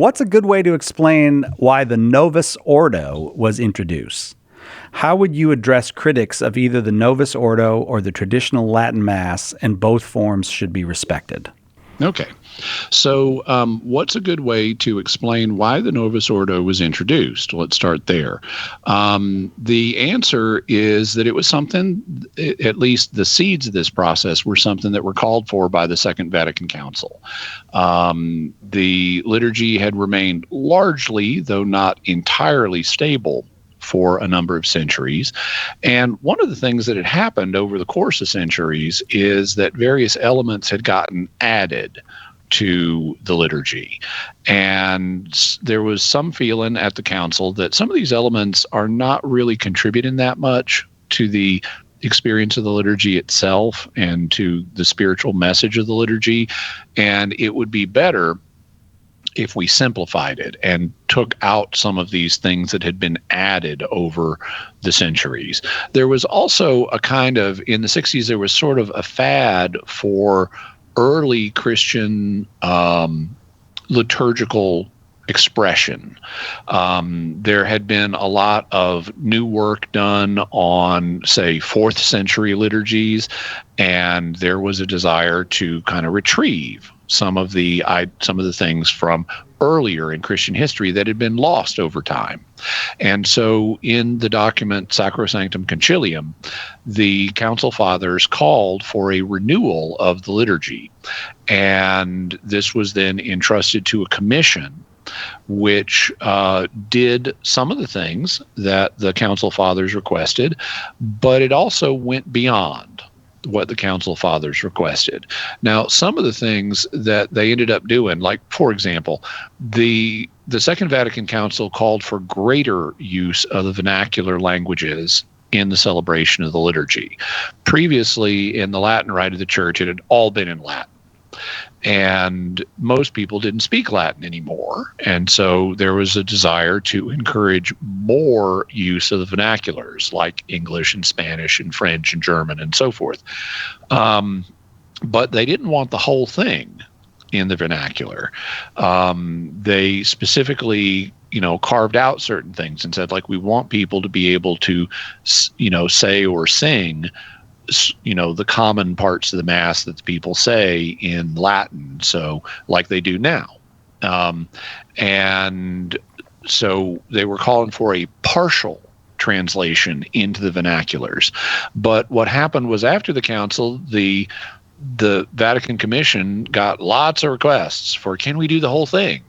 What's a good way to explain why the Novus Ordo was introduced? How would you address critics of either the Novus Ordo or the traditional Latin Mass, and both forms should be respected? Okay. So what's a good way to explain why the Novus Ordo was introduced? Let's start there. The answer is that it was something, at least the seeds of this process were something that were called for by the Second Vatican Council. The liturgy had remained largely, though not entirely, stable for a number of centuries. And one of the things that had happened over the course of centuries is that various elements had gotten added to the liturgy. And there was some feeling at the council that some of these elements are not really contributing that much to the experience of the liturgy itself and to the spiritual message of the liturgy. And it would be better if we simplified it and took out some of these things that had been added over the centuries. There was also a kind of, in the 60s, there was sort of a fad for early Christian liturgical expression. There had been a lot of new work done on, say, 4th century liturgies, and there was a desire to kind of retrieve some of the things from earlier in Christian history that had been lost over time. And so in the document Sacrosanctum Concilium, the Council Fathers called for a renewal of the liturgy. And this was then entrusted to a commission which did some of the things that the Council Fathers requested, but it also went beyond what the Council Fathers requested. Now, some of the things that they ended up doing, like, for example, the Second Vatican Council called for greater use of the vernacular languages in the celebration of the liturgy. Previously, in the Latin rite of the Church, it had all been in Latin. And most people didn't speak Latin anymore. And so there was a desire to encourage more use of the vernaculars like English and Spanish and French and German and so forth. But they didn't want the whole thing in the vernacular. They specifically, carved out certain things and said, like, we want people to be able to, say or sing the common parts of the Mass that the people say in Latin, so like they do now. And so they were calling for a partial translation into the vernaculars. But what happened was, after the council, the Vatican Commission got lots of requests for, can we do the whole thing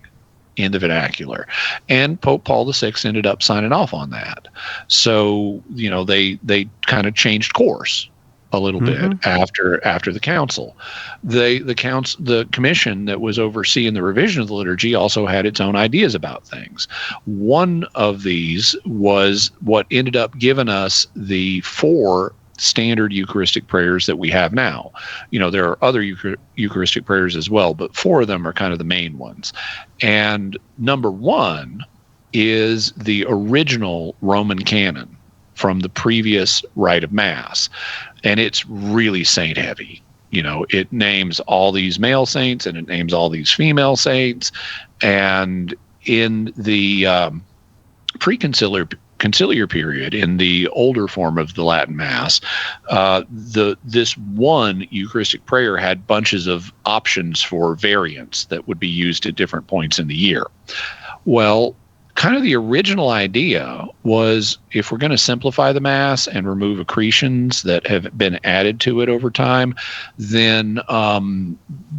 in the vernacular? And Pope Paul VI ended up signing off on that. So, they kind of changed course a little bit after the council. The commission that was overseeing the revision of the liturgy also had its own ideas about things. One of these was what ended up giving us the 4 standard Eucharistic prayers that we have now. There are other Eucharistic prayers as well, but 4 of them are kind of the main ones. And number 1 is the original Roman canon from the previous rite of Mass. And it's really saint heavy. It names all these male saints and it names all these female saints. And in the pre-conciliar period, in the older form of the Latin Mass, this one Eucharistic prayer had bunches of options for variants that would be used at different points in the year. Well, kind of the original idea was, if we're going to simplify the Mass and remove accretions that have been added to it over time, then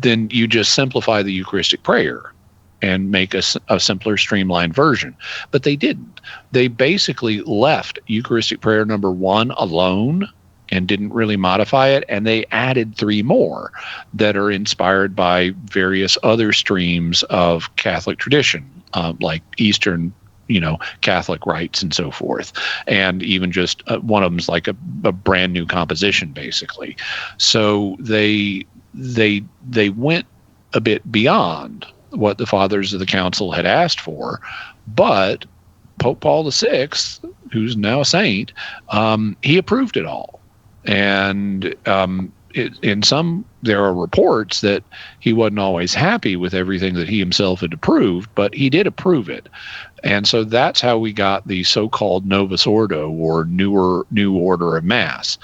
you just simplify the Eucharistic prayer and make a simpler, streamlined version. But they didn't. They basically left Eucharistic prayer number 1 alone and didn't really modify it, and they added 3 more that are inspired by various other streams of Catholic tradition, like Eastern, Catholic rites and so forth. And even just one of them is like a brand new composition, basically. So they went a bit beyond what the fathers of the council had asked for, but Pope Paul VI, who's now a saint, he approved it all. And there are reports that he wasn't always happy with everything that he himself had approved, but he did approve it. And so that's how we got the so-called Novus Ordo, or new order of Mass.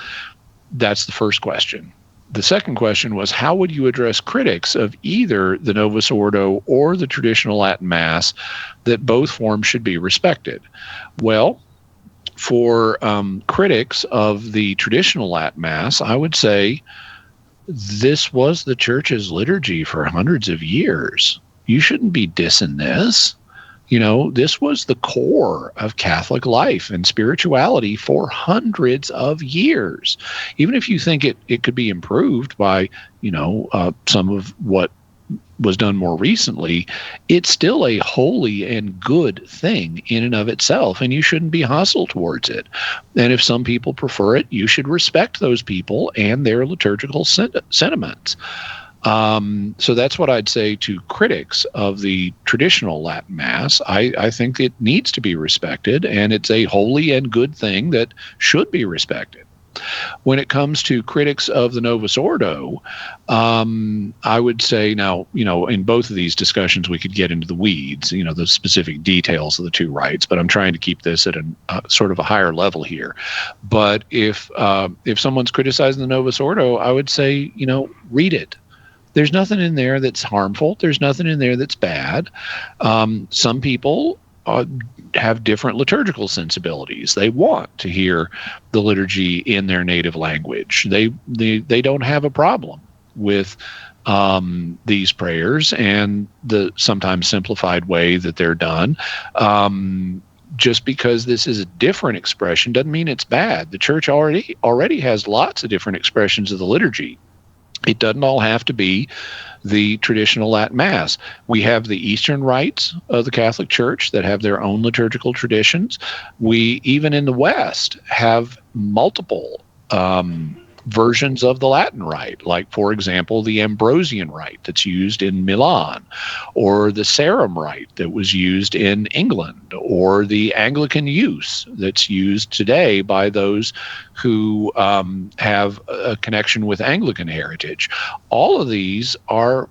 That's the first question. The second question was, how would you address critics of either the Novus Ordo or the traditional Latin Mass, that both forms should be respected? Well, for critics of the traditional Latin Mass, I would say this was the church's liturgy for hundreds of years. You shouldn't be dissing this. This was the core of Catholic life and spirituality for hundreds of years. Even if you think it could be improved by, some of what was done more recently, it's still a holy and good thing in and of itself, and you shouldn't be hostile towards it. And if some people prefer it, you should respect those people and their liturgical sentiments. So that's what I'd say to critics of the traditional Latin Mass. I think it needs to be respected, and it's a holy and good thing that should be respected. When it comes to critics of the Novus Ordo, I would say now, in both of these discussions, we could get into the weeds, the specific details of the two rites, but I'm trying to keep this at a sort of a higher level here. But if someone's criticizing the Novus Ordo, I would say, read it. There's nothing in there that's harmful. There's nothing in there that's bad. Some people have different liturgical sensibilities. They want to hear the liturgy in their native language. They don't have a problem with these prayers and the sometimes simplified way that they're done. Just because this is a different expression doesn't mean it's bad. The church already has lots of different expressions of the liturgy. It doesn't all have to be the traditional Latin Mass. We have the Eastern rites of the Catholic Church that have their own liturgical traditions. We, even in the West, have multiple versions of the Latin rite, like, for example, the Ambrosian rite that's used in Milan, or the Sarum rite that was used in England, or the Anglican use that's used today by those who have a connection with Anglican heritage. All of these are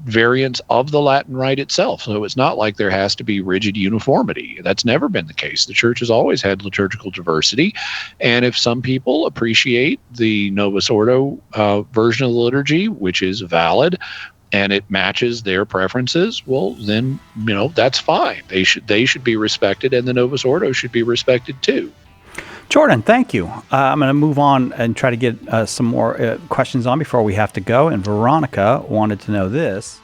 variants of the Latin rite itself, so it's not like there has to be rigid uniformity. That's never been the case. The Church has always had liturgical diversity, and if some people appreciate the Novus Ordo version of the liturgy, which is valid, and it matches their preferences, well, then, that's fine. They should be respected, and the Novus Ordo should be respected too. Jordan, thank you. I'm going to move on and try to get some more questions on before we have to go. And Veronica wanted to know this.